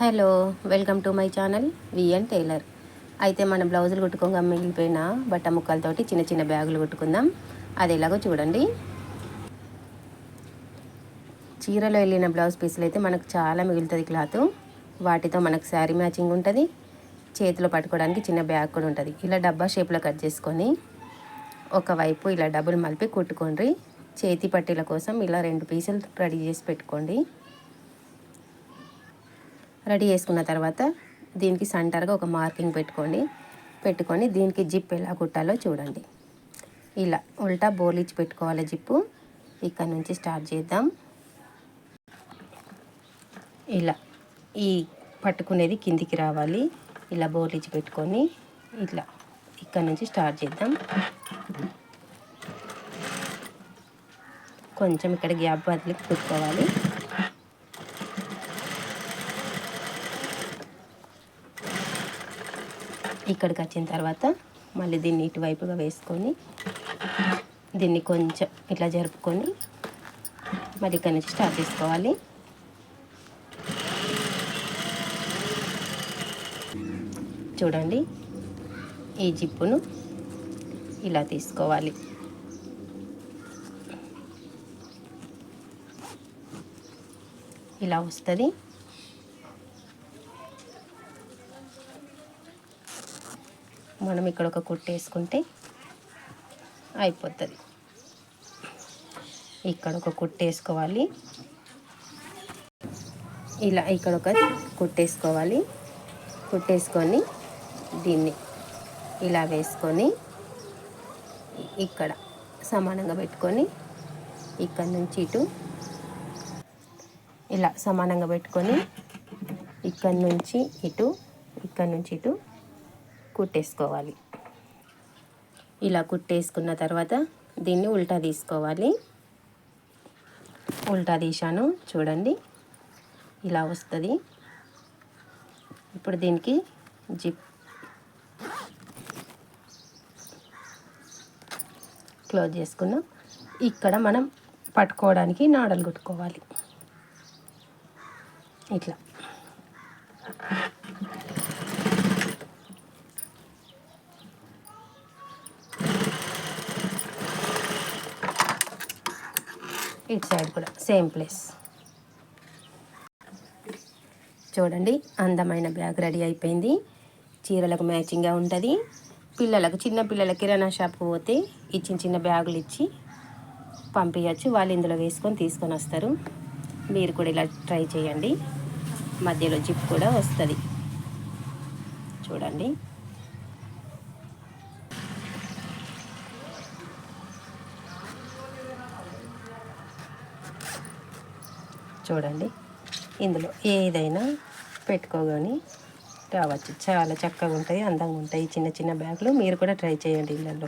Hello, welcome to my channel VN tailor. అయితే మనం బ్లౌజులు కుట్టుకోగా మిగిలిపోయిన బట్ట ముక్కలతోటి చిన్న చిన్న బ్యాగులు కుట్టుకుందాం. అది ఎలాగో చూడండి. చీరలో వెళ్ళిన బ్లౌజ్ పీసులు అయితే మనకు చాలా మిగులుతుంది క్లాత్. వాటితో మనకు శారీ మ్యాచింగ్ ఉంటుంది. చేతిలో పట్టుకోవడానికి చిన్న బ్యాగ్ కూడా ఉంటుంది. ఇలా డబ్బా షేప్లో కట్ చేసుకొని ఒకవైపు ఇలా డబుల్ మలిపి కుట్టుకోండి. చేతి పట్టీల కోసం ఇలా 2 పీసులు రెడీ చేసి పెట్టుకోండి. రెడీ చేసుకున్న తర్వాత దీనికి సెంటర్గా ఒక మార్కింగ్ పెట్టుకొని దీనికి జిప్ ఎలా కుట్టాలో చూడండి. ఇలా ఉల్టా బోర్లిచ్చి పెట్టుకోవాలి జిప్పు. ఇక్కడ నుంచి స్టార్ట్ చేద్దాం. ఇలా ఈ పట్టుకునేది కిందికి రావాలి. ఇలా బోర్లిచ్చి పెట్టుకొని ఇట్లా ఇక్కడ నుంచి స్టార్ట్ చేద్దాం. కొంచెం ఇక్కడ గ్యాప్ వదిలి కుట్టుకోవాలి. ఇక్కడికి వచ్చిన తర్వాత మళ్ళీ దీన్ని ఇటువైపుగా వేసుకొని దీన్ని కొంచెం ఇట్లా జరుపుకొని మరి ఇక్కడ నుంచి స్టార్ట్ చేసుకోవాలి. చూడండి, ఈ జిప్పును ఇలా తీసుకోవాలి. ఇలా వస్తుంది. మనం ఇక్కడ ఒక కుట్టు వేసుకుంటే అయిపోతుంది. ఇక్కడ ఒక కుట్టు వేసుకోవాలి. ఇలా ఇక్కడ ఒక కుట్టేసుకోవాలి. కుట్టేసుకొని దీన్ని ఇలా వేసుకొని ఇక్కడ సమానంగా పెట్టుకొని ఇక్కడ నుంచి ఇటు ఇలా సమానంగా పెట్టుకొని ఇక్కడ నుంచి ఇటు కుట్టేసుకోవాలి. ఇలా కుట్టేసుకున్న తర్వాత దీన్ని ఉల్టా తీసుకోవాలి. ఉల్టా తీశాను చూడండి, ఇలా వస్తుంది. ఇప్పుడు దీనికి జిప్ క్లోజ్ చేసుకున్నాం. ఇక్కడ మనం పట్టుకోవడానికి నాడలు కుట్టుకోవాలి. ఇట్లా ఇటు సైడ్ కూడా సేమ్ ప్లేస్. చూడండి, అందమైన బ్యాగ్ రెడీ అయిపోయింది. చీరలకు మ్యాచింగ్గా ఉంటుంది. చిన్న పిల్లలకి కిరాణా షాప్కి పోతే ఈ చిన్న బ్యాగులు ఇచ్చి పంపించచ్చు. వాళ్ళు ఇందులో వేసుకొని తీసుకొని వస్తారు. మీరు కూడా ఇలా ట్రై చేయండి. మధ్యలో జిప్ కూడా వస్తుంది. చూడండి, ఇందులో ఏదైనా పెట్టుకోగాని రావచ్చు. చాలా చక్కగా ఉంటాయి, అందంగా ఉంటాయి చిన్న చిన్న బ్యాగులు. మీరు కూడా ట్రై చేయండి ఇళ్ళల్లో.